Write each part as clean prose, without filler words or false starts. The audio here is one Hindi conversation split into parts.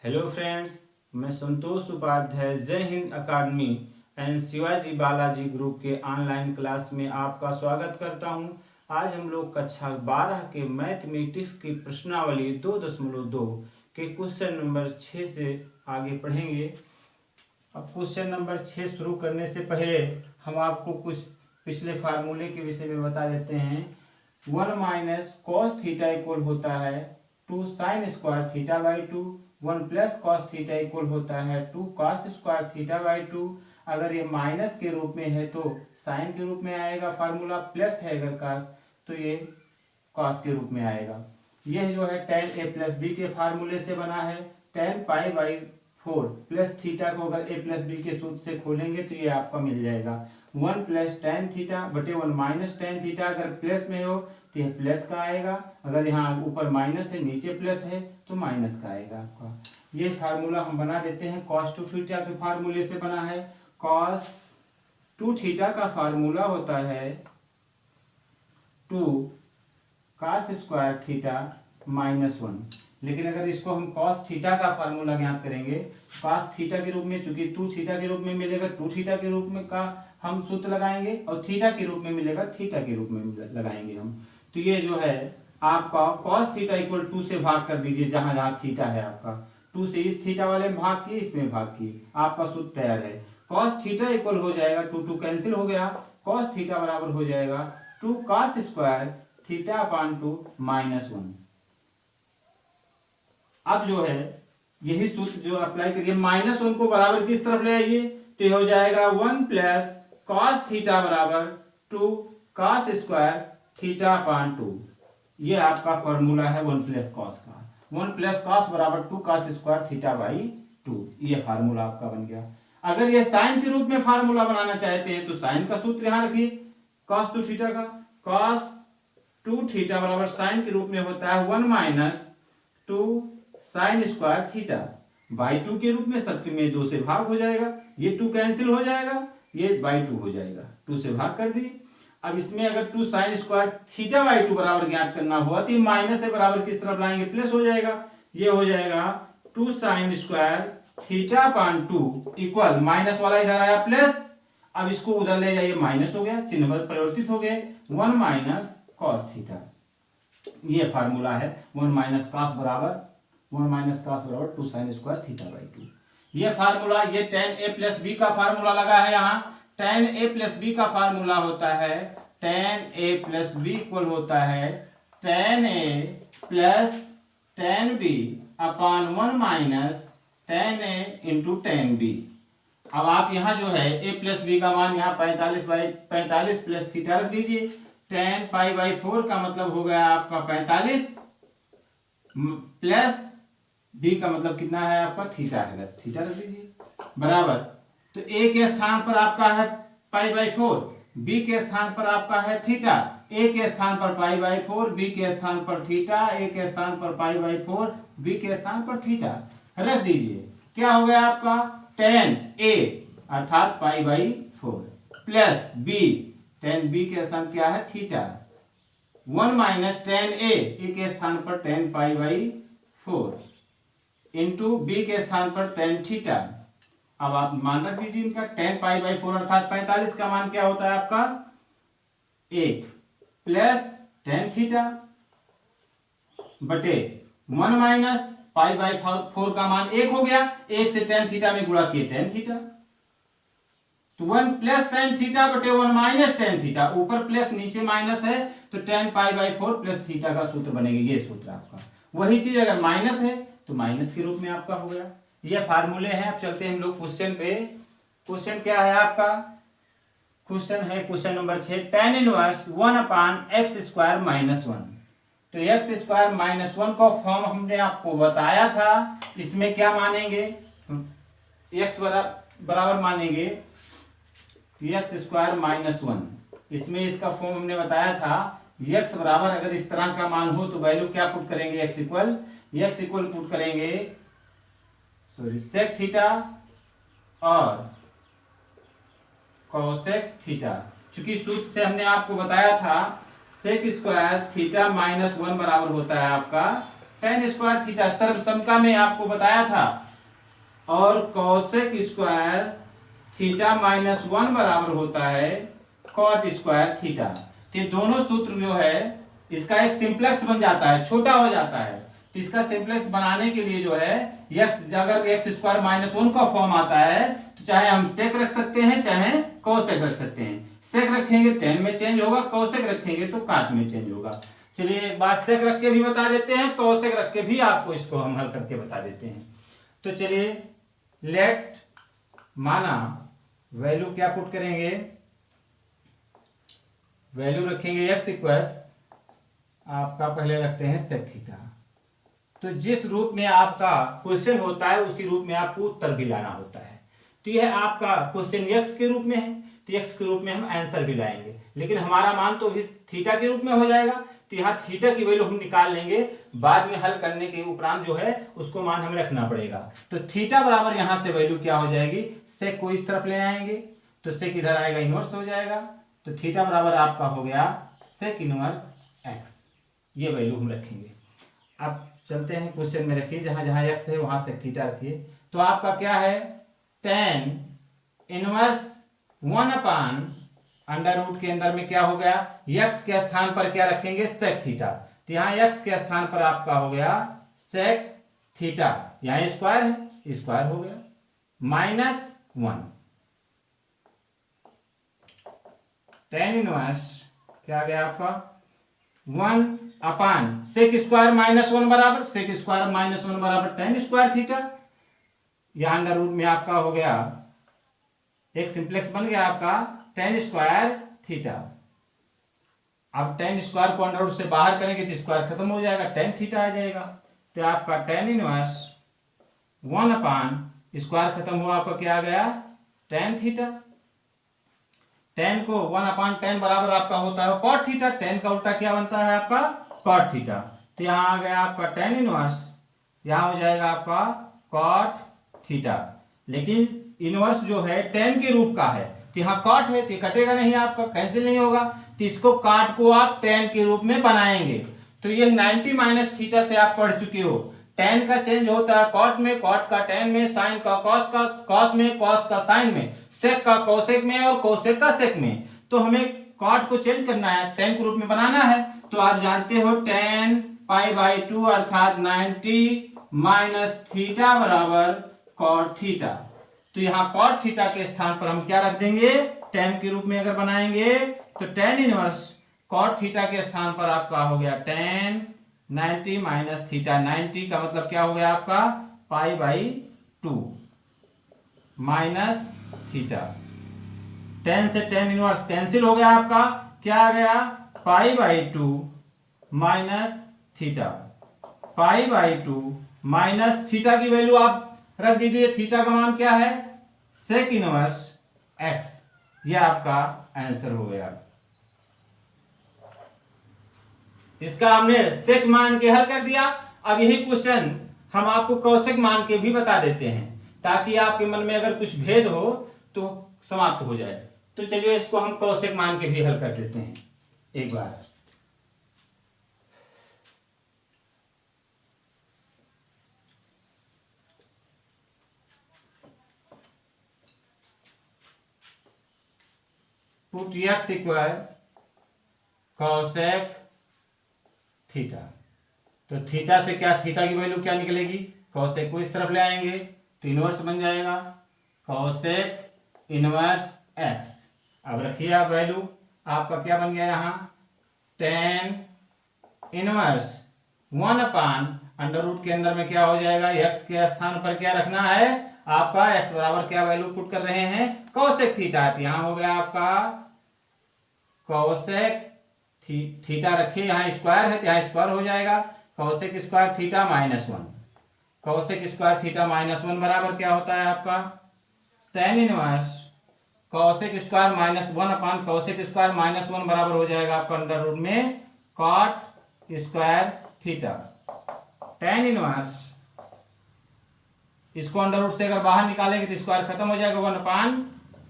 हेलो फ्रेंड्स, मैं संतोष उपाध्याय जय हिंद अकादमी एंड शिवाजी बालाजी ग्रुप के ऑनलाइन क्लास में आपका स्वागत करता हूं। आज हम लोग कक्षा 12 के मैथमेटिक्स की प्रश्नावली 2.2 के क्वेश्चन नंबर 6 से आगे पढ़ेंगे। अब क्वेश्चन नंबर 6 शुरू करने से पहले हम आपको कुछ पिछले फार्मूले के विषय में बता देते हैं। 1 माइनस कॉस थीटा इक्वल होता है 2 sine square theta by 2। 1 plus cos theta equal होता है 2 कॉस स्क्वायर थीटा बाई 2। अगर ये माइनस के रूप में है तो साइन के रूप में आएगा फार्मूला, प्लस है अगर कॉस तो ये कॉस के रूप में आएगा। यह जो है tan a प्लस बी के फार्मूले से बना है। tan pi by 4 plus theta को अगर a प्लस बी के सूत्र से खोलेंगे तो ये आपका मिल जाएगा 1 प्लस tan थीटा बटे 1 माइनस tan थीटा। अगर प्लस में हो तो यह प्लस का आएगा, अगर यहाँ ऊपर माइनस है नीचे प्लस है तो माइनस का आएगा आपका। ये फार्मूला हम बना देते हैं। cos 2 थीटा के फार्मूले से बना है। cos 2 थीटा का फार्मूला होता है 2 cos स्क्वायर थीटा माइनस 1। लेकिन अगर इसको हम cos थीटा का फार्मूला ज्ञात करेंगे, cos थीटा के रूप में, चूंकि 2 थीटा के रूप में मिलेगा 2 थीटा के रूप में का हम सूत्र लगाएंगे और थीटा के रूप में मिलेगा थीटा के रूप में लगाएंगे हम। तो ये जो है आपका cos थीटा इक्वल 2 से भाग कर दीजिए, जहां जहां थीटा है आपका 2 से इस थीटा वाले में भाग किए, इसमें भाग किए, आपका सूत्र तैयार है। cos थीटा इक्वल हो जाएगा 2 कैंसिल हो गया, cos थीटा बराबर हो जाएगा 2 cos square theta upon 2 minus 1। अब जो है यही सूत्र जो अप्लाई करिए, माइनस 1 को बराबर किस तरफ ले आइए तो हो जाएगा 1 प्लस cos थीटा बराबर 2 cos स्क्वायर थीटा अपान 2। ये आपका फॉर्मूला है 1 प्लस कॉस का। 1 प्लस कॉस बराबर 2 cos स्क्वायर थीटा बाई 2। ये फार्मूला आपका बन गया। अगर ये साइन के रूप में फार्मूला बनाना चाहते हैं तो साइन का सूत्र यहां रखिए, cos 2 थीटा का। cos 2 थीटा बराबर साइन के रूप में होता है 1 minus 2 sine square theta by 2 के रूप में। सबके में 2 से भाग हो जाएगा, ये 2 कैंसिल हो जाएगा, ये बाई 2 हो जाएगा, 2 से भाग कर दिए। अब इसमें अगर 2 साइन स्क्वायर थीटा बाई 2 बराबर ज्ञात करना हुआ तो माइनस से बराबर किस तरफ लाएंगे, प्लस हो जाएगा। ये हो जाएगा 2 sine square theta upon 2 equal, minus वाला इधर आया प्लस, अब इसको उधर ले जाइए, माइनस हो गया, चिन्ह परिवर्तित हो गए, 1 माइनस कॉस थीटा। ये फार्मूला है 1 माइनस कॉस बराबर 2 साइन स्क्वायर थीटा बाई 2। ये फार्मूला, ये tan a प्लस बी का फार्मूला लगा है यहाँ। tan a प्लस बी का फार्मूला होता है tan a plus B equal होता है tan a plus tan b upon 1 minus tan a into tan b। अब आप यहाँ जो है a प्लस बी का मान यहाँ 45 प्लस थीटा रख दीजिए। tan पाई बाई 4 का मतलब हो गया आपका 45 प्लस b का मतलब कितना है आपका थीटा है, थीटा रख दीजिए बराबर। तो a के स्थान पर आपका है पाई बाई 4, b के स्थान पर आपका है थीटा। a के स्थान पर पाई बाई 4, b के स्थान पर थीटा, a के स्थान पर पाई बाई 4, b के स्थान पर थीटा रख दीजिए। क्या हो गया आपका tan a अर्थात pi by 4 plus b, tan b के स्थान क्या है थीटा, 1 माइनस tan a के स्थान पर tan pi by 4 into b के स्थान पर tan थीटा। अब आप मान रख दीजिए इनका, tan पाई बाई 4 अर्थात 45 का मान क्या होता है आपका 1 प्लस tan थीटा बटे 1 माइनस पाई बाई 4 का मान 1 हो गया, 1 से tan थीटा में गुणा किए tan थीटा, तो 1 प्लस tan थीटा बटे 1 माइनस tan थीटा, ऊपर प्लस नीचे माइनस है तो tan pi by 4 plus theta का सूत्र बनेगा। ये सूत्र आपका, वही चीज अगर माइनस है तो माइनस के रूप में आपका हो गया। ये फार्मूले हैं। अब चलते हैं हम लोग क्वेश्चन पे। क्वेश्चन क्या है आपका, क्वेश्चन है क्वेश्चन नंबर 6, tan इनवर्स 1 अपान एक्स स्क्वायर माइनस 1। तो एक्स स्क्वायर माइनस 1 का फॉर्म हमने आपको बताया था। इसमें क्या मानेंगे, एक्स बराबर मानेंगे एक्स स्क्वायर माइनस 1। इसमें इसका फॉर्म हमने बताया था, एक्स बराबर अगर इस तरह का मान हो तो वैल्यू क्या पुट करेंगे, एक्स इक्वल पुट करेंगे सेक थीटा और कोसेक थीटा। चूंकि सूत्र से हमने आपको बताया था सेक स्क्वायर थीटा माइनस 1 बराबर होता है आपका tan स्क्वायर थीटा सर्वसमता में आपको बताया था, और कोसेक स्क्वायर थीटा माइनस 1 बराबर होता है कॉट स्क्वायर थीटा। तो ये दोनों सूत्र जो है इसका एक सिंप्लेक्स बन जाता है, छोटा हो जाता है। तो इसका सिंप्लेक्स बनाने के लिए जो है x, अगर एक्स स्क्वायर माइनस 1 का फॉर्म आता है तो चाहे हम सेक रख सकते हैं चाहे कोसेक रख सकते हैं। सेक रखेंगे tan में चेंज होगा, कोसेक रखेंगे तो काट में चेंज होगा। चलिए एक बार सेक रख के भी बता देते हैं, कोसेक रख के भी आपको इसको हम हल करके बता देते हैं। तो चलिए लेट माना वैल्यू क्या पुट करेंगे, वैल्यू रखेंगे x इक्वल्स आपका पहले रखते हैं सेक थीटा। तो जिस रूप में आपका क्वेश्चन होता है उसी रूप में आपको उत्तर भी लाना होता है। तो यह आपका क्वेश्चन x के रूप में है, तो x के रूप में हम आंसर भी लाएंगे, लेकिन हमारा मान तो इस थीटा के रूप में हो जाएगा। तो यहाँ थीटा की वैल्यू हम निकाल लेंगे, बाद में हल करने के उपरांत जो है उसको मान हमें रखना पड़ेगा। तो थीटा बराबर यहाँ से वैल्यू क्या हो जाएगी, सेक को इस तरफ ले आएंगे तो सेक इधर आएगा, इनवर्स हो जाएगा। तो थीटा बराबर आपका हो गया सेक इनवर्स x, ये वैल्यू हम रखेंगे। अब चलते हैं क्वेश्चन में, रखिए जहां जहां x है वहां सेक थीटा रखिए। तो आपका क्या है, tan inverse 1 upon under root के अंदर में क्या हो गया, x के स्थान पर क्या रखेंगे, सेक थीटा। तो यहाँ x के स्थान पर आपका हो गया सेक थीटा, यहाँ स्क्वायर है, स्क्वायर हो गया माइनस 1 tan इनवर्स क्या आ गया आपका 1 अपान सेक स्क्वायर माइनस 1 बराबर, सेक स्क्वायर माइनस 1 बराबर tan स्क्वायर थीटा। यहाँ अंडर रूट में आपका हो गया एक सिंप्लेक्स बन गया आपका tan स्क्वायर थीटा। अब tan स्क्वायर को अंडर रूट से बाहर करेंगे तो स्क्वायर खत्म हो जाएगा, tan थीटा आ जाएगा। तो आपका tan इनवर्स 1 अपान स्क्वायर खत्म हुआ, आपका क्या आ गया tan थीटा। tan को 1 अपान tan बराबर आपका होता है cot थीटा, tan का उल्टा क्या बनता है आपका cot थीटा। तो यहाँ आ गया आपका tan इनवर्स, यहाँ हो जाएगा आपका cot थीटा। लेकिन इनवर्स जो है tan के रूप का है, तो यहाँ cot है तो कटेगा नहीं, आपका कैंसिल नहीं होगा। तो इसको काट को आप tan के रूप में बनाएंगे। तो ये 90 माइनस थीटा से आप पढ़ चुके हो, tan का चेंज होता है cot में, cot का tan में, sin का cos में, cos का sin में, सेक का कोसेक में और कोसेक का सेक में। तो हमें कॉट को चेंज करना है, tan के रूप में बनाना है। तो आप जानते हो tan π/2 अर्थात 90 माइनस थीटा बराबर कॉट थीटा। तो यहाँ कॉट थीटा के स्थान पर हम क्या रख देंगे, tan के रूप में अगर बनाएंगे तो tan इनवर्स कॉट थीटा के स्थान पर आपका हो गया tan 90 माइनस थीटा। 90 का मतलब क्या हो गया आपका π/2 माइनस थीटा। tan से tan इनवर्स कैंसिल हो गया, आपका क्या आ गया π/2 माइनस थीटा। π/2 माइनस थीटा की वैल्यू आप रख दीजिए, थीटा का मान क्या है सेक इनवर्स x, यह आपका आंसर हो गया। इसका हमने सेक मान के हल कर दिया। अब यही क्वेश्चन हम आपको कोसेक मान के भी बता देते हैं, ताकि आपके मन में अगर कुछ भेद हो तो समाप्त हो जाए। तो चलिए इसको हम कोसेक मान के भी हल कर देते हैं एक बार। Put x equal cosec theta. तो थीटा से क्या, थीटा की वैल्यू क्या निकलेगी, कोसेक को इस तरफ ले आएंगे तो इनवर्स बन जाएगा कोसेक इनवर्स x। अब रखिए आप वैल्यू, आपका क्या बन गया यहाँ tan inverse 1 upon under root के अंदर में क्या हो जाएगा, x के स्थान पर क्या रखना है आपका, x बराबर क्या वैल्यू पुट कर रहे हैं कोसेक थीटा। यहाँ हो गया आपका कोसेक थीटा, रखिए यहाँ स्क्वायर है तो यहाँ स्क्वायर हो जाएगा, cosec square theta minus 1, cosec square theta minus 1 बराबर क्या होता है आपका tan inverse cosec square minus 1 upon cosec square minus 1 बराबर हो जाएगा आपका अंडर रूट में cot square theta. tan inverse इसको अंडर रूट से अगर बाहर निकालेंगे तो स्क्वायर खत्म हो जाएगा 1 अपान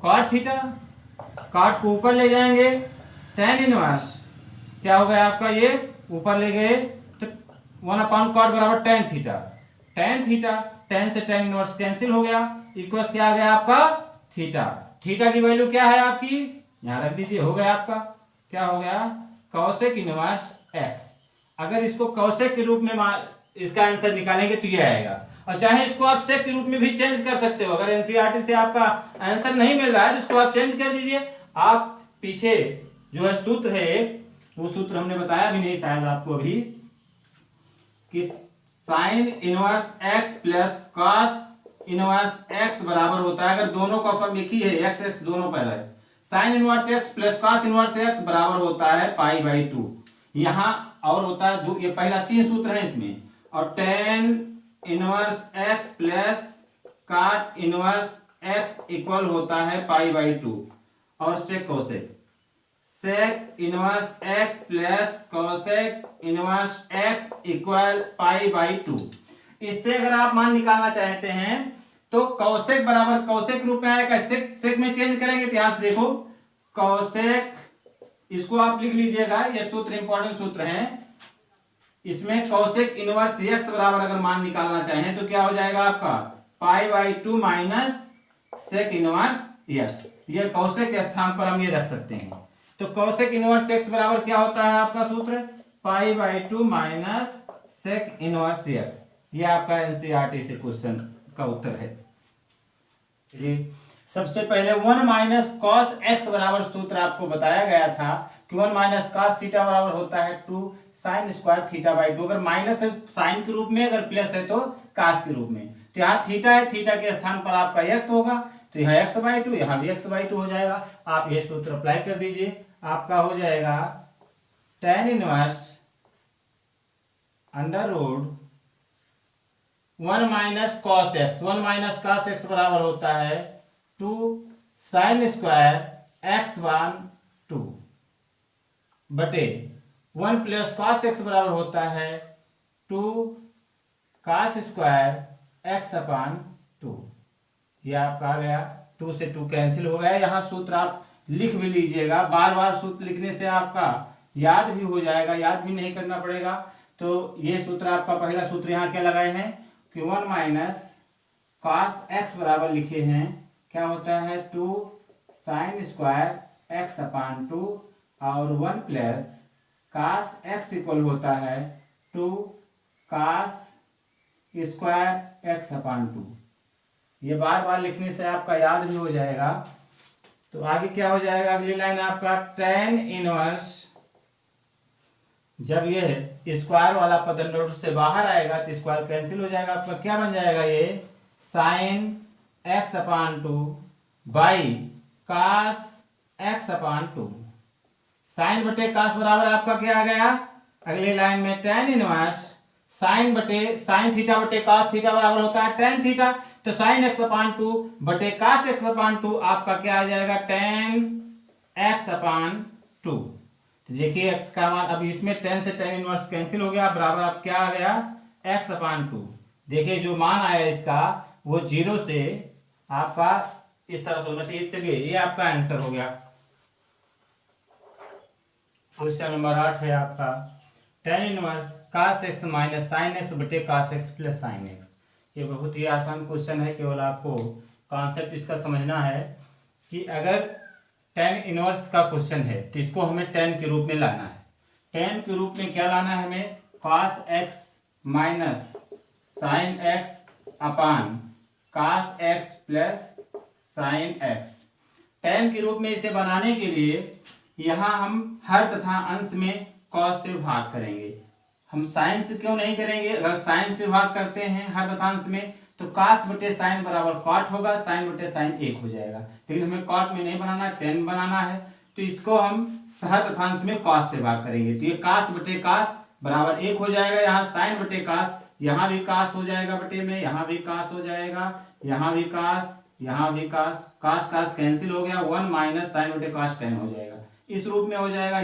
कॉट थीटा, कॉट को ऊपर ले जाएंगे tan इनवर्स क्या हो गया आपका, ये ऊपर ले गए तो 1/cot बराबर tan theta. tan theta, tan से tan इनवर्स कैंसिल हो गया, इक्वल क्या आ गया आपका थीटा। थीटा की वैल्यू क्या है आपकी, यहां रख दीजिए, हो गया आपका क्या हो गया cosec इनवर्स x। अगर इसको cosec के रूप में इसका आंसर निकालेंगे तो ये आएगा, और चाहे इसको आप sec के रूप में भी चेंज कर सकते हो। अगर एनसीईआरटी से आपका आंसर नहीं मिल रहा है तो इसको आप चेंज कर दीजिए। आप पीछे जो है सूत्र है वो सूत्र हमने बताया भी नहीं शायद आपको अभी, कि sine inverse x plus cos inverse x बराबर होता है, अगर दोनों का फॉर्म एक ही है, x x दोनों पहला है, sine inverse x plus cos inverse x बराबर होता है π/2। यहाँ और होता है ये पहला 3 सूत्र है इसमें, और tan inverse x plus cot inverse x equal होता है π/2, और sec cosec, sec inverse x plus cosec inverse x equal π/2। इससे अगर आप मान निकालना चाहते हैं तो कोसेक बराबर कोसेक रूप में आएगा, सेक सेक में चेंज करेंगे तो यहां से देखो कोसेक, इसको आप लिख लीजिएगा, ये सूत्र इंपॉर्टेंट सूत्र है। इसमें कोसेक इनवर्स x बराबर अगर मान निकालना चाहें तो क्या हो जाएगा आपका π/2 माइनस सेक इनवर्स x। ये कोसेक के स्थान पर हम ये रख सकते हैं। तो कोसेक इनवर्स x बराबर क्या होता है आपका सूत्र π/2 माइनस सेक इनवर्स x। ये आपका एनसीईआरटी से क्वेश्चन का उत्तर है जी। सबसे पहले 1 माइनस कॉस x बराबर सूत्र आपको बताया गया था कि 1 माइनस कॉस थीटा बराबर होता है 2 साइन स्क्वायर थीटा/2। अगर माइनस है साइन के रूप में, अगर प्लस है तो कॉस के रूप में। तो यहाँ थीटा है, थीटा के स्थान पर आपका x होगा, तो यहाँ x/2, यहाँ भी x/2 हो जाएगा। आप ये सूत्र अप्लाई कर दीजिए, आपका हो जाएगा tan inverse under root 1 minus cos x, 1 minus cos x बराबर होता है 2 साइन स्क्वायर x/2 बटे 1 प्लस कॉस x बराबर होता है 2 कॉस स्क्वायर x/2। ये आपका आ गया, 2 से 2 कैंसिल हो गया। यहाँ सूत्र आप लिख भी लीजिएगा, बार बार सूत्र लिखने से आपका याद भी हो जाएगा, याद भी नहीं करना पड़ेगा। तो ये सूत्र आपका पहला सूत्र यहाँ क्या लगाए हैं कि 1 माइनस कॉस x बराबर लिखे हैं, क्या होता है 2 साइन स्क्वायर x/2, और 1 प्लस कॉस x इक्वल होता है 2 कॉस स्क्वायर x/2। ये बार बार लिखने से आपका याद भी हो जाएगा। तो आगे क्या हो जाएगा, अगली लाइन आपका tan इनवर्स, जब ये स्क्वायर वाला पद नोट से बाहर आएगा तो स्क्वायर कैंसिल हो जाएगा, आपका क्या बन जाएगा ये sine x/2 by cos x/2। Sine बटे कॉस बराबर आपका क्या आ गया, अगली लाइन में tan इनवर्स साइन थीटा बटे कॉस थीटा बराबर होता है tan थीटा। तो साइन x/2 बटे कॉस x/2 आपका क्या आ जाएगा tan x/2। तो देखिए x का मान, अब इसमें tan से tan इनवर्स कैंसिल हो गया, बराबर आप क्या आ गया x/2। देखिए जो मान आया इसका वो 0 से आपका इस तरह से होना चाहिए। चलिए ये आपका आंसर हो गया। क्वेश्चन नंबर 8 है आपका tan inverse cos x minus sine x बटे cos x plus sine x। ये बहुत ही आसान क्वेश्चन है, केवल आपको कॉन्सेप्ट इसका समझना है कि अगर tan इनवर्स का क्वेश्चन है तो इसको हमें tan के रूप में लाना है। tan के रूप में क्या लाना है हमें, cos x minus sine x upon cos x plus sine x। tan के रूप में इसे बनाने के लिए यहाँ हम हर तथा अंश में cos से भाग करेंगे। हम साइन से क्यों नहीं करेंगे, अगर साइन से भाग करते हैं हर तथा अंश में तो cos बटे साइन बराबर cot होगा, साइन बटे साइन 1 हो जाएगा। लेकिन हमें cot में नहीं बनाना, tan बनाना है, तो इसको हम हर तथा अंश में cos से भाग करेंगे। तो ये cos बटे cos बराबर 1 हो जाएगा। यहाँ साइन बटे cos, यहाँ भी cos हो जाएगा बटे में, यहाँ भी cos हो जाएगा, यहाँ भी cos, यहाँ भी cos कैंसिल हो गया, 1 माइनस साइन बटे cos tan हो जाएगा, इस रूप में हो जाएगा।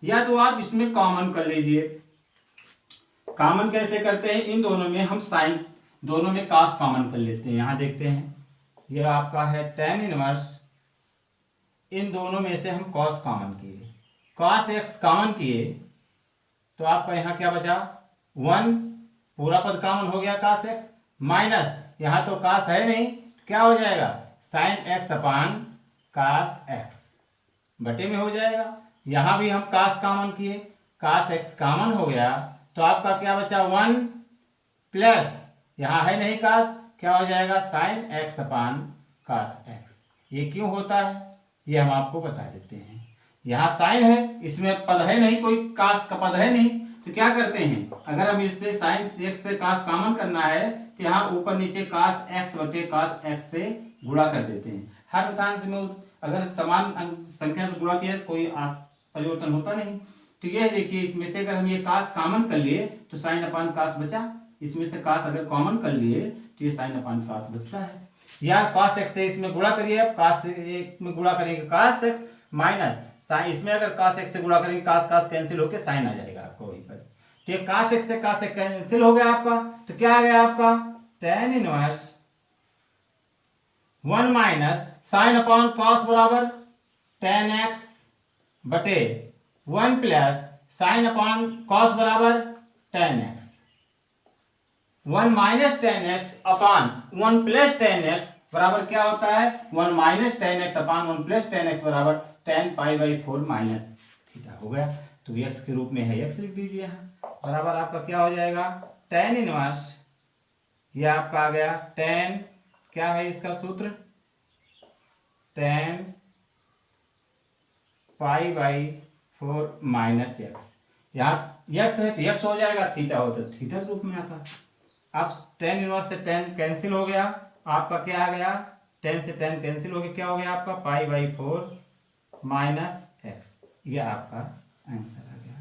या तो आप इसमें कॉमन कर लीजिए। कॉमन कैसे करते हैं, इन दोनों में हम साइन, दोनों में cos कॉमन कर लेते हैं। यहाँ देखते हैं यह आपका है tan इनवर्स, इन दोनों में से हम cos कॉमन किए, cos x कॉमन किए तो आपका यहाँ क्या बचा 1 पूरा पद कॉमन हो गया cos x, माइनस यहाँ तो cos है नहीं, क्या हो जाएगा sin x upon cos x बटे में हो जाएगा। यहाँ भी हम cos कॉमन किए, cos x कॉमन हो गया तो आपका क्या बचा 1 प्लस यहाँ है नहीं cos, क्या हो जाएगा sin x upon cos x। ये क्यों होता है ये हम आपको बता देते हैं। यहाँ साइन है, इसमें पद है नहीं, कोई cos का पद है नहीं, तो क्या करते हैं अगर हम इससे sin x से cos कॉमन करना है तो यहाँ ऊपर नीचे cos x बटे cos x से गुणा कर देते हैं। हर रेखांश में अगर समान संख्या से गुणा किया कोई परिवर्तन होता नहीं। तो ये देखिए इसमें से अगर हम ये cos कॉमन कर लिए तो sin अपान cos बचा, इसमें से cos अगर कॉमन कर लिए तो ये sin अपान cos बचता है। या cos x से इसमें गुणा करिए, अब cos में गुणा करेंगे cos x माइनस इसमें अगर cos x से गुणा करेंगे cos कैंसिल होकर sin आ जाएगा आपको वहीं पर। तो ये cos x से cos x कैंसिल हो गया आपका, तो क्या आ गया आपका tan inverse 1 minus sin upon cos बराबर tan x बटे 1 प्लस sin अपॉन cos बराबर tan x। 1 minus tan x अपान 1 प्लस tan x बराबर क्या होता है 1 माइनस tan x अपान 1 प्लस tan x बराबर tan pi by 4 minus theta हो गया। तो x के रूप में है x लिख दीजिए यहाँ, बराबर आपका क्या हो जाएगा tan इनवर्स, ये आपका आ गया tan, क्या है इसका सूत्र tan pi by 4 minus x। यहाँ x है तो x हो जाएगा, थीटा हो तो थीटा के रूप में आता। अब tan इनवर्स से tan कैंसिल हो गया, आपका क्या आ गया tan से tan कैंसिल हो गया, क्या हो गया आपका पाई बाई 4 माइनस x। ये आपका आंसर आ गया।